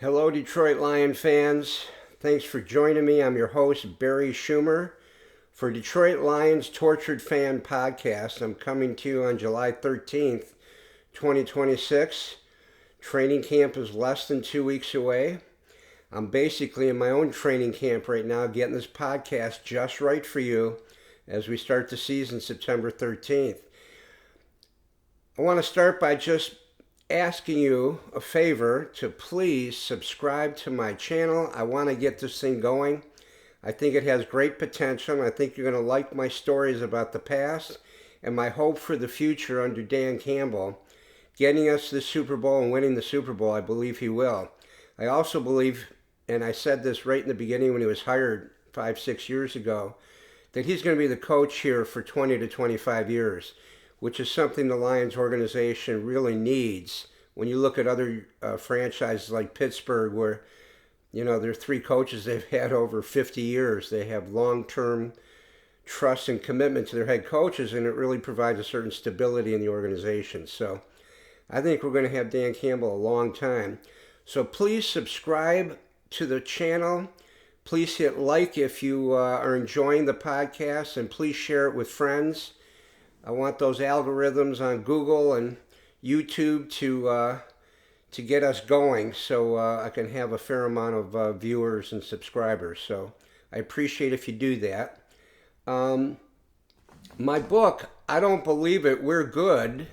Hello, Detroit Lion fans. Thanks for joining me. I'm your host, Barry Schumer. For Detroit Lions Tortured Fan Podcast, I'm coming to you on July 13th, 2026. Training camp is less than 2 weeks away. I'm basically in my own training camp right now, getting this podcast just right for you as we start the season September 13th. I want to start by just asking you a favor to please subscribe to my channel. I want to get this thing going. I think it has great potential. I think you're going to like my stories about the past and my hope for the future under Dan Campbell. Getting us the Super Bowl and winning the Super Bowl, I believe he will. I also believe, and I said this right in the beginning when he was hired 5-6 years ago, that he's going to be the coach here for 20 to 25 years, which is something the Lions organization really needs. When you look at other franchises like Pittsburgh, where there are three coaches they've had over 50 years, they have long-term trust and commitment to their head coaches, and it really provides a certain stability in the organization. So I think we're going to have Dan Campbell a long time. So please subscribe to the channel. Please hit like if you are enjoying the podcast, and please share it with friends. I want those algorithms on Google and YouTube to get us going, so I can have a fair amount of viewers and subscribers. So I appreciate if you do that. My book, I Don't Believe It, We're Good,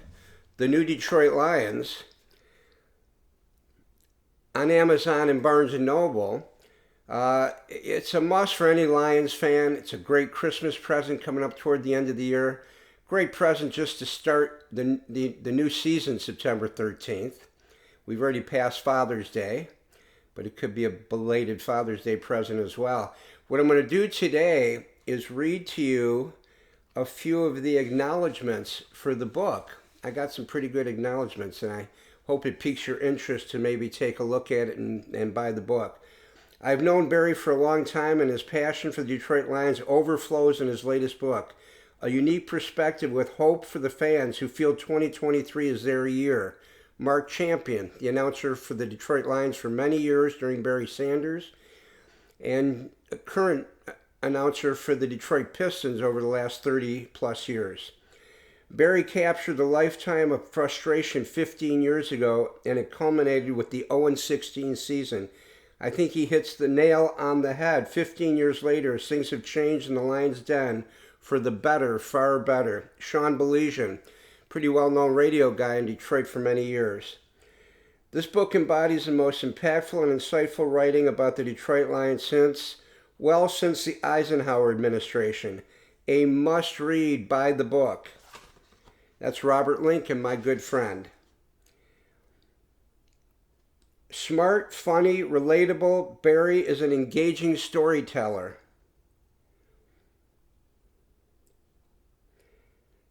The New Detroit Lions, on Amazon and Barnes & Noble. It's a must for any Lions fan. It's a great Christmas present coming up toward the end of the year. Great present just to start the new season September 13th. We've already passed Father's Day, but it could be a belated Father's Day present as well. What I'm going to do today is read to you a few of the acknowledgments for the book. I got some pretty good acknowledgments, and I hope it piques your interest to maybe take a look at it and buy the book. I've known Barry for a long time, and his passion for the Detroit Lions overflows in his latest book. A unique perspective with hope for the fans who feel 2023 is their year. Mark Champion, the announcer for the Detroit Lions for many years during Barry Sanders, and a current announcer for the Detroit Pistons over the last 30 plus years. Barry captured the lifetime of frustration 15 years ago, and it culminated with the 0-16 season. I think he hits the nail on the head 15 years later as things have changed in the Lions' den for the better, far better. Sean Baligian, pretty well-known radio guy in Detroit for many years. This book embodies the most impactful and insightful writing about the Detroit Lions since the Eisenhower administration. A must-read. Buy the book. That's Robert Lincoln, my good friend. Smart, funny, relatable, Barry is an engaging storyteller.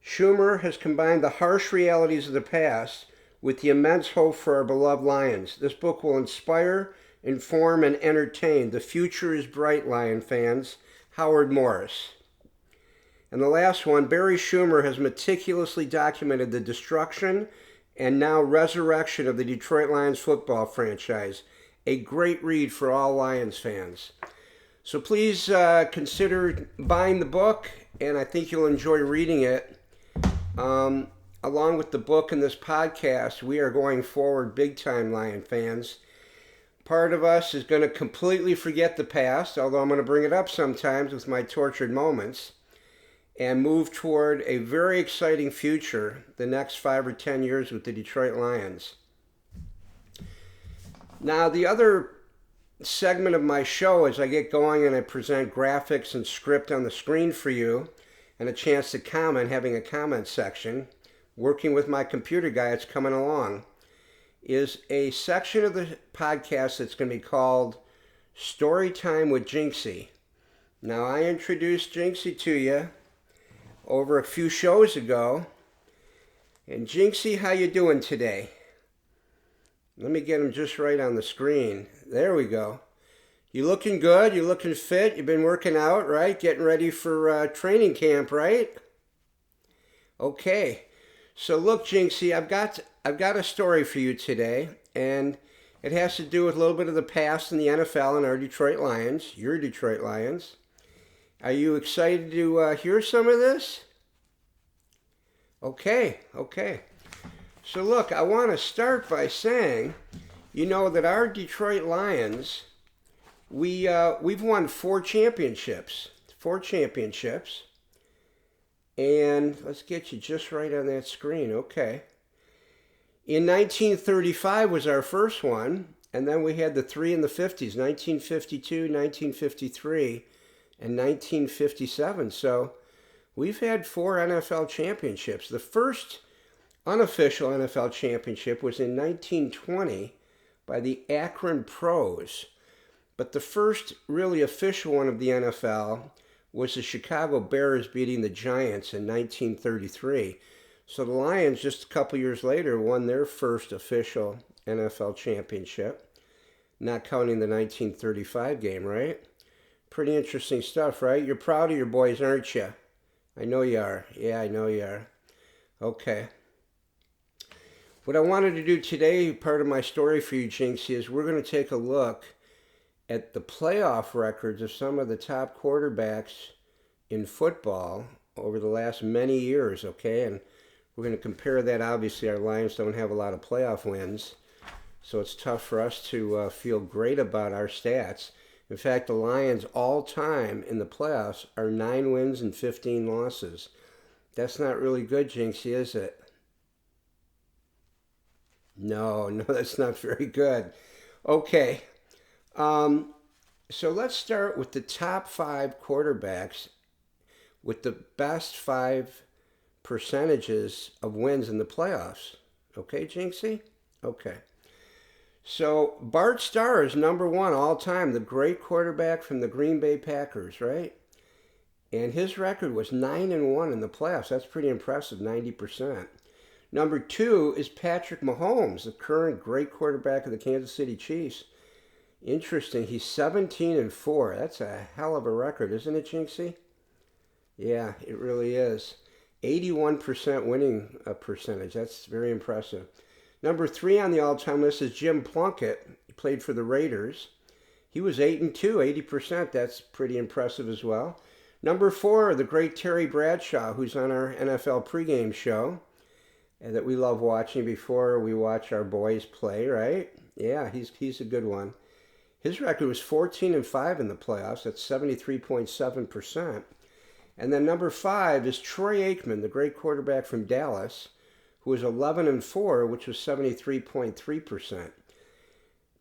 Schumer has combined the harsh realities of the past with the immense hope for our beloved Lions. This book will inspire, inform, and entertain. The future is bright, Lion fans. Howard Morris. And the last one, Barry Schumer has meticulously documented the destruction and now resurrection of the Detroit Lions football franchise. A great read for all Lions fans. So please consider buying the book, and I think you'll enjoy reading it. Along with the book and this podcast, we are going forward big time, Lion fans. Part of us is going to completely forget the past, although I'm going to bring it up sometimes with my tortured moments, and move toward a very exciting future the next 5 or 10 years with the Detroit Lions. Now, the other segment of my show, as I get going and I present graphics and script on the screen for you, and a chance to comment, having a comment section, working with my computer guy, it's coming along, is a section of the podcast that's going to be called Story Time with Jinxie. Now, I introduced Jinxie to you over a few shows ago. And Jinxie, how you doing today? Let me get him just right on the screen. There we go. You looking good? You looking fit? You've been working out, right? Getting ready for training camp, right? Okay. So look, Jinxie, I've got a story for you today, and It has to do with a little bit of the past in the NFL and our Detroit Lions, your Detroit Lions. Are you excited to hear some of this? Okay, okay. So look, I want to start by saying, you know that our Detroit Lions, we've won four championships, and let's get you just right on that screen. Okay. In 1935 was our first one, and then we had the three in the 50s, 1952, 1953, and 1957. So we've had four NFL championships. The first unofficial NFL championship was in 1920 by the Akron Pros. But the first really official one of the NFL was the Chicago Bears beating the Giants in 1933. So the Lions, just a couple years later, won their first official NFL championship, not counting the 1935 game, right? Pretty interesting stuff, right? You're proud of your boys, aren't you? I know you are. Yeah, I know you are. Okay. What I wanted to do today, part of my story for you, Jinxie, is we're going to take a look at the playoff records of some of the top quarterbacks in football over the last many years, okay? And we're going to compare that. Obviously, our Lions don't have a lot of playoff wins, so it's tough for us to feel great about our stats. In fact, the Lions all-time in the playoffs are 9 wins and 15 losses. That's not really good, Jinxie, is it? No, that's not very good. Okay, so let's start with the top 5 quarterbacks with the best 5 percentages of wins in the playoffs. Okay, Jinxie? Okay. So Bart Starr is number 1 all time, the great quarterback from the Green Bay Packers, right? And his record was 9-1 in the playoffs. That's pretty impressive, 90%. Number 2 is Patrick Mahomes, the current great quarterback of the Kansas City Chiefs. Interesting, he's 17-4. That's a hell of a record, isn't it, Jinxie? Yeah, it really is. 81% winning percentage. That's very impressive. Number 3 on the all-time list is Jim Plunkett. He played for the Raiders. He was 8-2, 80%. That's pretty impressive as well. Number 4, the great Terry Bradshaw, who's on our NFL pregame show and that we love watching before we watch our boys play, right? Yeah, he's a good one. His record was 14-5 in the playoffs. That's 73.7%. And then number 5 is Troy Aikman, the great quarterback from Dallas, who was 11-4, which was 73.3%.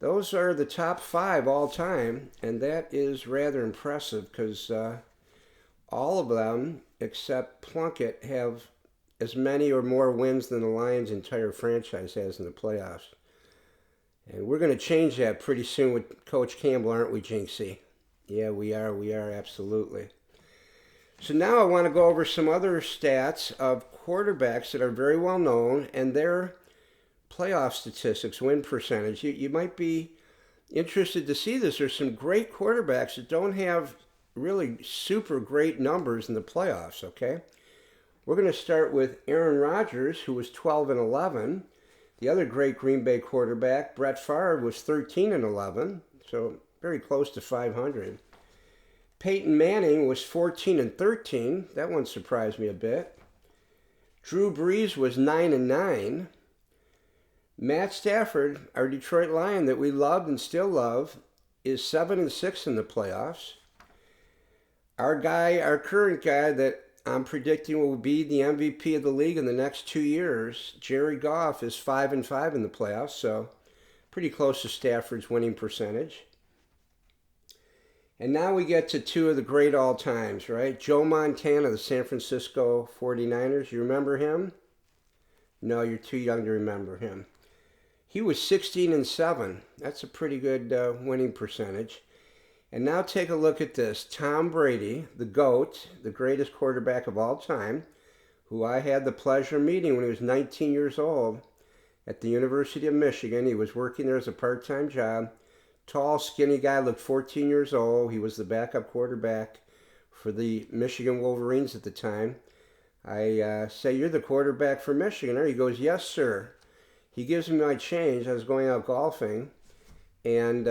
Those are the top 5 all time, and that is rather impressive because all of them, except Plunkett, have as many or more wins than the Lions' entire franchise has in the playoffs. And we're going to change that pretty soon with Coach Campbell, aren't we, Jinxie? Yeah, we are, absolutely. So now I want to go over some other stats of quarterbacks that are very well known and their playoff statistics, win percentage. You might be interested to see this. There's some great quarterbacks that don't have really super great numbers in the playoffs, okay? We're going to start with Aaron Rodgers, who was 12-11. The other great Green Bay quarterback, Brett Favre, was 13-11, so very close to 500. Peyton Manning was 14-13. That one surprised me a bit. Drew Brees was 9-9. Matt Stafford, our Detroit Lion that we loved and still love, is 7-6 in the playoffs. Our current guy that I'm predicting will be the MVP of the league in the next 2 years, Jared Goff, is 5-5 in the playoffs, so pretty close to Stafford's winning percentage. And now we get to 2 of the great all-times, right? Joe Montana, the San Francisco 49ers. You remember him? No, you're too young to remember him. He was 16-7. That's a pretty good winning percentage. And now take a look at this. Tom Brady, the GOAT, the greatest quarterback of all time, who I had the pleasure of meeting when he was 19 years old at the University of Michigan. He was working there as a part-time job. Tall, skinny guy, looked 14 years old. He was the backup quarterback for the Michigan Wolverines at the time. I say, "You're the quarterback for Michigan." He goes, "Yes, sir." He gives me my change. I was going out golfing. and